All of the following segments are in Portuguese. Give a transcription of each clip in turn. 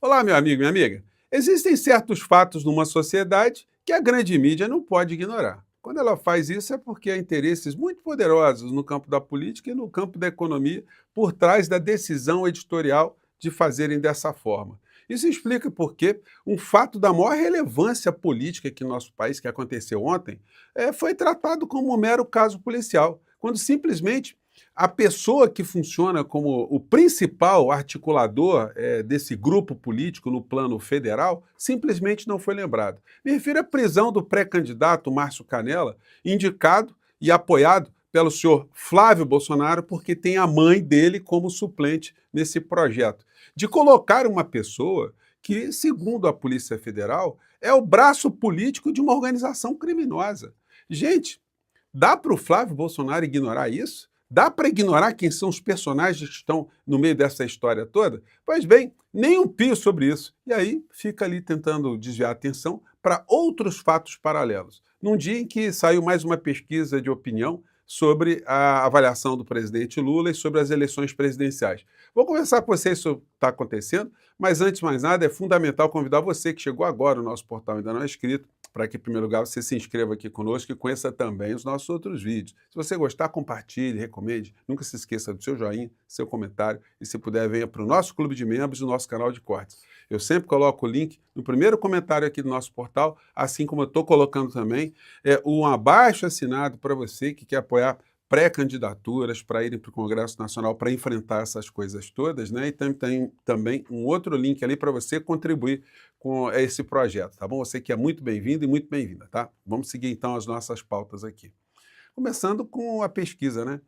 Olá, meu amigo, minha amiga. Existem certos fatos numa sociedade que a grande mídia não pode ignorar. Quando ela faz isso é porque há interesses muito poderosos no campo da política e no campo da economia por trás da decisão editorial de fazerem dessa forma. Isso explica por que um fato da maior relevância política aqui no nosso país, que aconteceu ontem, foi tratado como um mero caso policial, quando simplesmente a pessoa que funciona como o principal articulador desse grupo político no plano federal simplesmente não foi lembrado. Me refiro à prisão do pré-candidato Márcio Canella, indicado e apoiado pelo senhor Flávio Bolsonaro, porque tem a mãe dele como suplente nesse projeto, de colocar uma pessoa que, segundo a Polícia Federal, é o braço político de uma organização criminosa. Gente, dá para o Flávio Bolsonaro ignorar isso? Dá para ignorar quem são os personagens que estão no meio dessa história toda? Pois bem, nem um pio sobre isso. E aí fica ali tentando desviar a atenção para outros fatos paralelos. Num dia em que saiu mais uma pesquisa de opinião sobre a avaliação do presidente Lula e sobre as eleições presidenciais. Vou conversar com vocês sobre o que está acontecendo, mas antes de mais nada é fundamental convidar você que chegou agora no nosso portal ainda não é inscrito, para que, em primeiro lugar, você se inscreva aqui conosco e conheça também os nossos outros vídeos. Se você gostar, compartilhe, recomende. Nunca se esqueça do seu joinha, seu comentário e, se puder, venha para o nosso clube de membros e o nosso canal de cortes. Eu sempre coloco o link no primeiro comentário aqui do nosso portal, assim como eu estou colocando também um abaixo-assinado para você que quer apoiar pré-candidaturas para irem para o Congresso Nacional para enfrentar essas coisas todas, né? E tem também um outro link ali para você contribuir com esse projeto, tá bom? Você que é muito bem-vindo e muito bem-vinda, tá? Vamos seguir então as nossas pautas aqui. Começando com a pesquisa, né?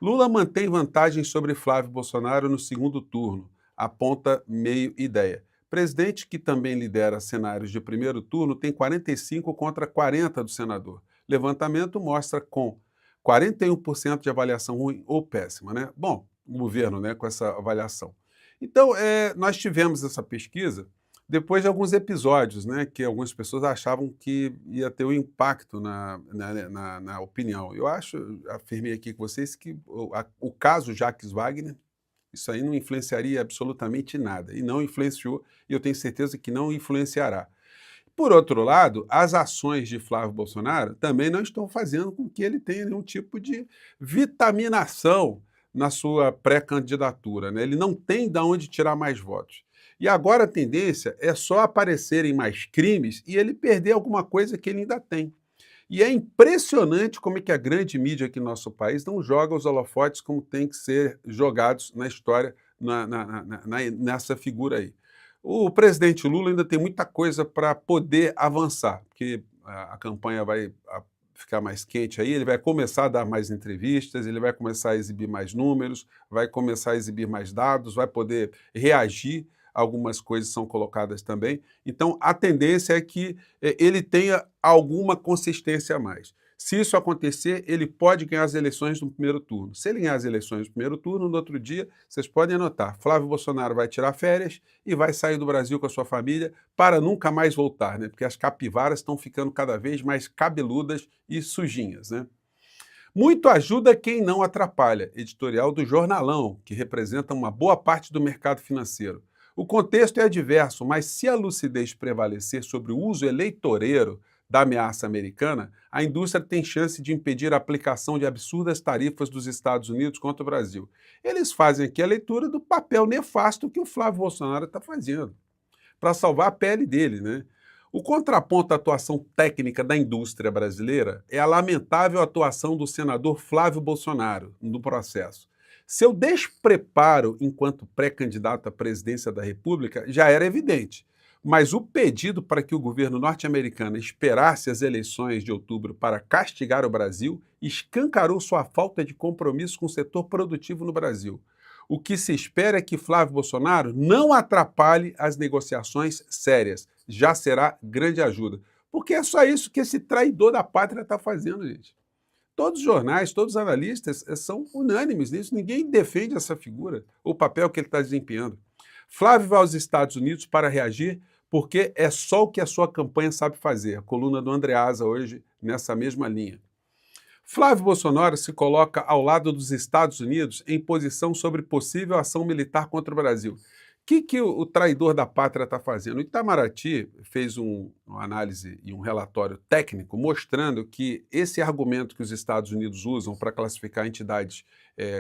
Lula mantém vantagem sobre Flávio Bolsonaro no segundo turno, aponta Meio Ideia. Presidente, que também lidera cenários de primeiro turno, tem 45 contra 40 do senador. Levantamento mostra com 41% de avaliação ruim ou péssima, né? Bom, o governo, né, com essa avaliação. Então, nós tivemos essa pesquisa depois de alguns episódios, né, que algumas pessoas achavam que ia ter um impacto na opinião. Eu afirmei aqui com vocês que o caso Jacques Wagner, isso aí não influenciaria absolutamente nada, e não influenciou, e eu tenho certeza que não influenciará. Por outro lado, as ações de Flávio Bolsonaro também não estão fazendo com que ele tenha nenhum tipo de vitaminação na sua pré-candidatura, né? Ele não tem de onde tirar mais votos. E agora a tendência é só aparecerem mais crimes e ele perder alguma coisa que ele ainda tem. E é impressionante como é que a grande mídia aqui no nosso país não joga os holofotes como tem que ser jogados na história, nessa figura aí. O presidente Lula ainda tem muita coisa para poder avançar, porque a campanha vai ficar mais quente aí, ele vai começar a dar mais entrevistas, ele vai começar a exibir mais números, vai começar a exibir mais dados, vai poder reagir a algumas coisas que são colocadas também. Então, a tendência é que ele tenha alguma consistência a mais. Se isso acontecer, ele pode ganhar as eleições no primeiro turno. Se ele ganhar as eleições no primeiro turno, no outro dia, vocês podem anotar, Flávio Bolsonaro vai tirar férias e vai sair do Brasil com a sua família para nunca mais voltar, né? Porque as capivaras estão ficando cada vez mais cabeludas e sujinhas, né? Muito ajuda quem não atrapalha, editorial do Jornalão, que representa uma boa parte do mercado financeiro. O contexto é adverso, mas se a lucidez prevalecer sobre o uso eleitoreiro da ameaça americana, a indústria tem chance de impedir a aplicação de absurdas tarifas dos Estados Unidos contra o Brasil. Eles fazem aqui a leitura do papel nefasto que o Flávio Bolsonaro está fazendo para salvar a pele dele, né? O contraponto à atuação técnica da indústria brasileira é a lamentável atuação do senador Flávio Bolsonaro no processo. Seu despreparo enquanto pré-candidato à presidência da República já era evidente, mas o pedido para que o governo norte-americano esperasse as eleições de outubro para castigar o Brasil escancarou sua falta de compromisso com o setor produtivo no Brasil. O que se espera é que Flávio Bolsonaro não atrapalhe as negociações sérias. Já será grande ajuda. Porque é só isso que esse traidor da pátria está fazendo, gente. Todos os jornais, todos os analistas são unânimes nisso. Ninguém defende essa figura, o papel que ele está desempenhando. Flávio vai aos Estados Unidos para reagir porque é só o que a sua campanha sabe fazer. A coluna do Andreasa hoje nessa mesma linha. Flávio Bolsonaro se coloca ao lado dos Estados Unidos em posição sobre possível ação militar contra o Brasil. Que o traidor da pátria está fazendo? O Itamaraty fez uma análise e um relatório técnico mostrando que esse argumento que os Estados Unidos usam para classificar entidades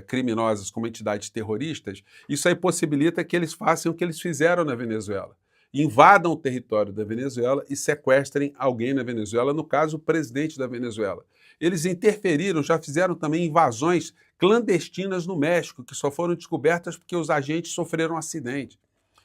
criminosas como entidades terroristas, isso aí possibilita que eles façam o que eles fizeram na Venezuela. Invadam o território da Venezuela e sequestrem alguém na Venezuela, no caso, o presidente da Venezuela. Eles interferiram, já fizeram também invasões clandestinas no México, que só foram descobertas porque os agentes sofreram um acidente.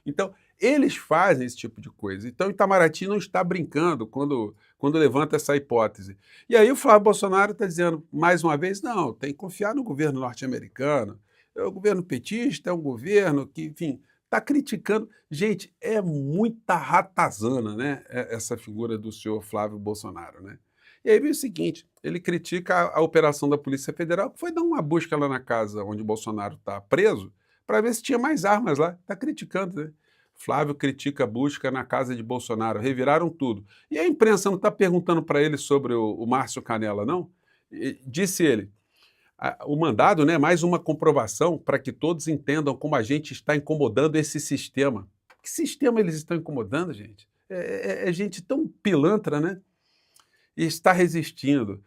Então, eles fazem esse tipo de coisa. Então, Itamaraty não está brincando quando levanta essa hipótese. E aí o Flávio Bolsonaro está dizendo, mais uma vez, não, tem que confiar no governo norte-americano. É o governo petista, é um governo que, enfim, está criticando. Gente, é muita ratazana, né, essa figura do senhor Flávio Bolsonaro, né? E aí vem o seguinte, ele critica a operação da Polícia Federal, que foi dar uma busca lá na casa onde o Bolsonaro está preso, para ver se tinha mais armas lá. Está criticando, né? Flávio critica a busca na casa de Bolsonaro, reviraram tudo. E a imprensa não está perguntando para ele sobre o Márcio Canella, não? Disse ele, o mandado, né, mais uma comprovação para que todos entendam como a gente está incomodando esse sistema. Que sistema eles estão incomodando, gente? É gente tão pilantra, né? E está resistindo.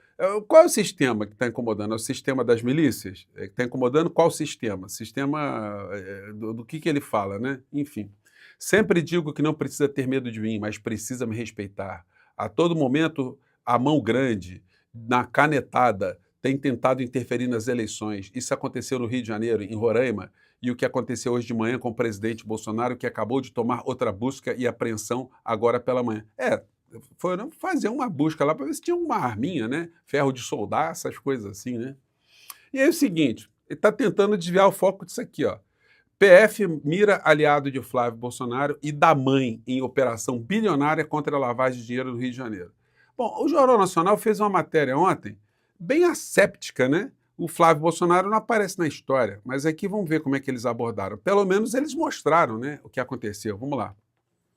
Qual é o sistema que está incomodando? É o sistema das milícias? Que está incomodando qual sistema? Sistema do que ele fala, né? Enfim. Sempre digo que não precisa ter medo de mim, mas precisa me respeitar. A todo momento, a mão grande, na canetada, tem tentado interferir nas eleições. Isso aconteceu no Rio de Janeiro, em Roraima, e o que aconteceu hoje de manhã com o presidente Bolsonaro, que acabou de tomar outra busca e apreensão agora pela manhã. Foram fazer uma busca lá para ver se tinha uma arminha, né? Ferro de soldar, essas coisas assim, né? E aí é o seguinte, ele está tentando desviar o foco disso aqui, ó. PF mira aliado de Flávio Bolsonaro e da mãe em operação bilionária contra a lavagem de dinheiro do Rio de Janeiro. Bom, o Jornal Nacional fez uma matéria ontem, bem asséptica, né? O Flávio Bolsonaro não aparece na história, mas aqui vamos ver como é que eles abordaram. Pelo menos eles mostraram, né, o que aconteceu. Vamos lá.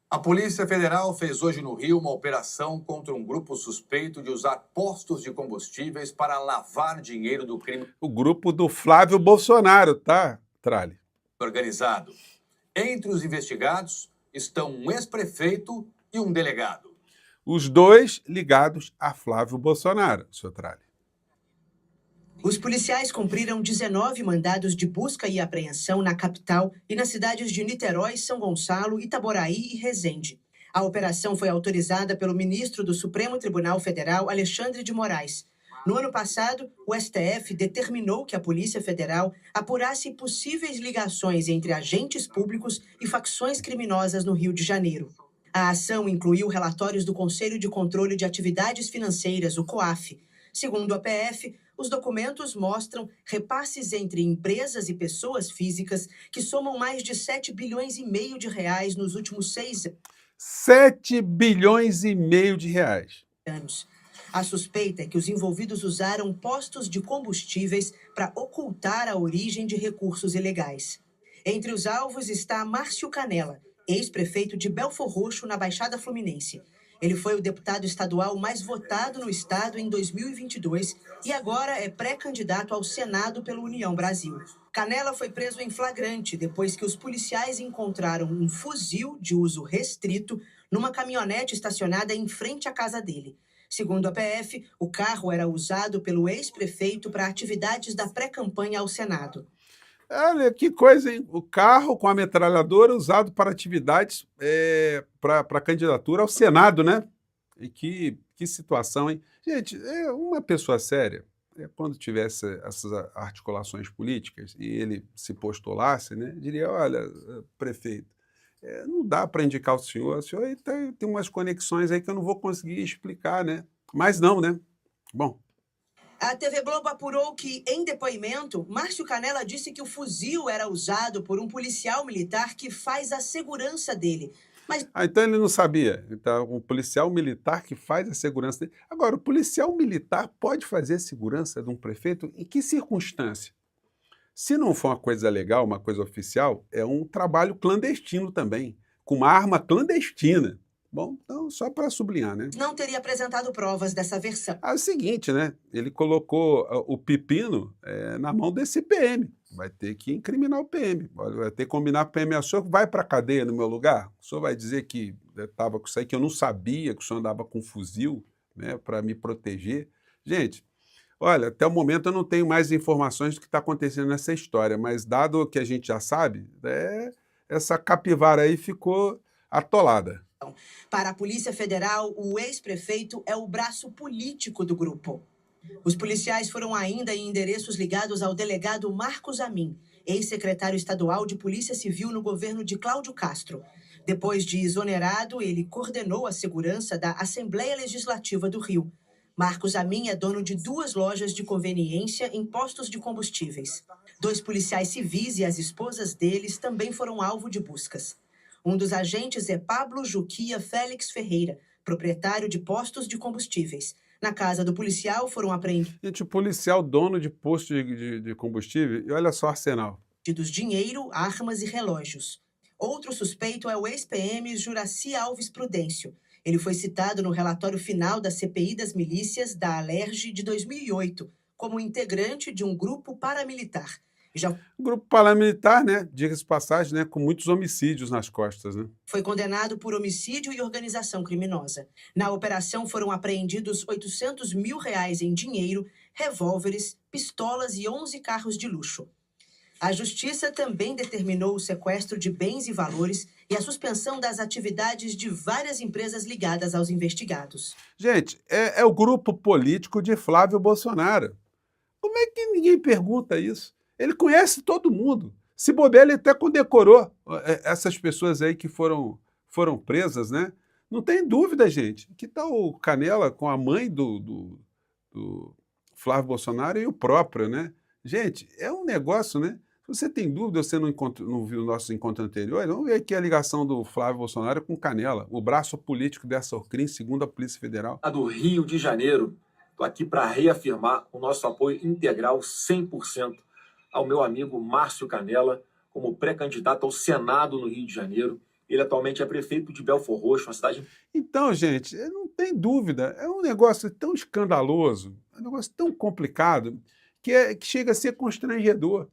A Polícia Federal fez hoje no Rio uma operação contra um grupo suspeito de usar postos de combustíveis para lavar dinheiro do crime O grupo do Flávio Bolsonaro, tá, Trali? organizado. Entre os investigados estão um ex-prefeito e um delegado. Os dois ligados a Flávio Bolsonaro, seu Trali. Os policiais cumpriram 19 mandados de busca e apreensão na capital e nas cidades de Niterói, São Gonçalo, Itaboraí e Resende. A operação foi autorizada pelo ministro do Supremo Tribunal Federal, Alexandre de Moraes. No ano passado, o STF determinou que a Polícia Federal apurasse possíveis ligações entre agentes públicos e facções criminosas no Rio de Janeiro. A ação incluiu relatórios do Conselho de Controle de Atividades Financeiras, o COAF. Segundo a PF, os documentos mostram repasses entre empresas e pessoas físicas que somam mais de 7 bilhões e meio de reais nos últimos 6 7 bilhões e meio de reais. anos. A suspeita é que os envolvidos usaram postos de combustíveis para ocultar a origem de recursos ilegais. Entre os alvos está Márcio Canella, ex-prefeito de Belfor Roxo, na Baixada Fluminense. Ele foi o deputado estadual mais votado no estado em 2022 e agora é pré-candidato ao Senado pela União Brasil. Canella foi preso em flagrante depois que os policiais encontraram um fuzil de uso restrito numa caminhonete estacionada em frente à casa dele. Segundo a PF, o carro era usado pelo ex-prefeito para atividades da pré-campanha ao Senado. Olha, que coisa, hein? O carro com a metralhadora usado para atividades para candidatura ao Senado, né? E que situação, hein? Gente, uma pessoa séria, quando tivesse essas articulações políticas e ele se postulasse, né, diria, olha, prefeito, não dá para indicar o senhor aí tem umas conexões aí que eu não vou conseguir explicar, né? Mas não, né? Bom. A TV Globo apurou que, em depoimento, Márcio Canella disse que o fuzil era usado por um policial militar que faz a segurança dele. Mas Então ele não sabia. Então, um policial militar que faz a segurança dele. Agora, o policial militar pode fazer a segurança de um prefeito em que circunstância? Se não for uma coisa legal, uma coisa oficial, é um trabalho clandestino também, com uma arma clandestina. Bom, então, só para sublinhar, né? não teria apresentado provas dessa versão. É o seguinte, né? Ele colocou o pepino na mão desse PM. vai ter que incriminar o PM, vai ter que combinar com o PM, o senhor vai para a cadeia no meu lugar? O senhor vai dizer que estava com isso aí, que eu não sabia que o senhor andava com um fuzil, né, para me proteger? Gente, olha, até o momento eu não tenho mais informações do que está acontecendo nessa história, mas dado o que a gente já sabe, essa capivara aí ficou atolada. Para a Polícia Federal, o ex-prefeito é o braço político do grupo. Os policiais foram ainda em endereços ligados ao delegado Marcos Amin, ex-secretário estadual de Polícia Civil no governo de Cláudio Castro. Depois de exonerado, ele coordenou a segurança da Assembleia Legislativa do Rio. Marcos Amin é dono de 2 lojas de conveniência em postos de combustíveis. 2 policiais civis e as esposas deles também foram alvo de buscas. Um dos agentes é Pablo Juquia Félix Ferreira, proprietário de postos de combustíveis. Na casa do policial foram apreendidos Gente, o policial dono de posto de combustível, e olha só o arsenal. dinheiro, armas e relógios. Outro suspeito é o ex-PM Juraci Alves Prudêncio. Ele foi citado no relatório final da CPI das milícias da Alerj de 2008, como integrante de um grupo paramilitar. Grupo paramilitar, né? Diga-se de passagem, né? Com muitos homicídios nas costas, né? Foi condenado por homicídio e organização criminosa. Na operação foram apreendidos R$800 mil em dinheiro, revólveres, pistolas e 11 carros de luxo. A Justiça também determinou o sequestro de bens e valores e a suspensão das atividades de várias empresas ligadas aos investigados. Gente, é o grupo político de Flávio Bolsonaro. Como é que ninguém pergunta isso? Ele conhece todo mundo. Se bobear, ele até condecorou essas pessoas aí que foram presas, né? Não tem dúvida, gente. Aqui está o Canela com a mãe do Flávio Bolsonaro e o próprio, né? Gente, é um negócio, né? Se você tem dúvida, você não viu o nosso encontro anterior, vamos ver aqui a ligação do Flávio Bolsonaro com o Canela, o braço político dessa Orcrim, segundo a Polícia Federal. Do Rio de Janeiro, estou aqui para reafirmar o nosso apoio integral, 100%, ao meu amigo Márcio Canela, como pré-candidato ao Senado no Rio de Janeiro. Ele atualmente é prefeito de Belfor Roxo, uma cidade... Então, gente, não tem dúvida, é um negócio tão escandaloso, é um negócio tão complicado, que chega a ser constrangedor.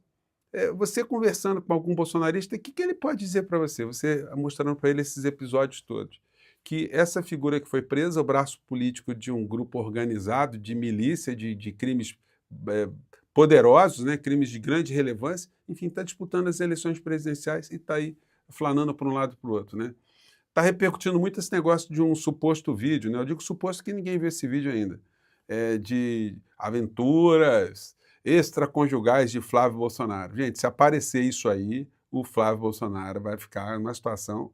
Você conversando com algum bolsonarista, o que ele pode dizer para você? Você mostrando para ele esses episódios todos. Que essa figura que foi presa, o braço político de um grupo organizado, de milícia, de crimes poderosos, né, crimes de grande relevância, enfim, está disputando as eleições presidenciais e está aí flanando para um lado e para o outro, né? Está repercutindo muito esse negócio de um suposto vídeo, né? Eu digo suposto que ninguém viu esse vídeo ainda, de aventuras extraconjugais de Flávio Bolsonaro. Gente, se aparecer isso aí, o Flávio Bolsonaro vai ficar numa situação...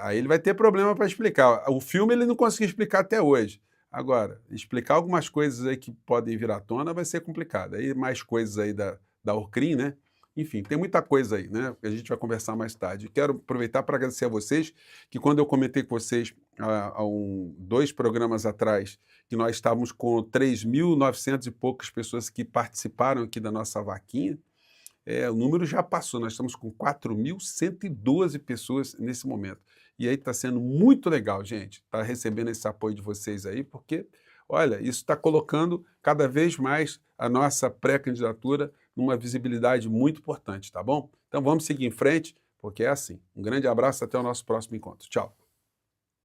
Aí ele vai ter problema para explicar. O filme ele não conseguiu explicar até hoje. Agora, explicar algumas coisas aí que podem vir à tona vai ser complicado. Aí mais coisas aí da Orcrim, né? Enfim, tem muita coisa aí, né? Que a gente vai conversar mais tarde. Quero aproveitar para agradecer a vocês, que quando eu comentei com vocês há 2 programas atrás, que nós estávamos com 3.900 e poucas pessoas que participaram aqui da nossa vaquinha, o número já passou, nós estamos com 4.112 pessoas nesse momento. E aí está sendo muito legal, gente, tá recebendo esse apoio de vocês aí, porque, olha, isso está colocando cada vez mais a nossa pré-candidatura numa visibilidade muito importante, tá bom? Então vamos seguir em frente, porque é assim. Um grande abraço, até o nosso próximo encontro. Tchau.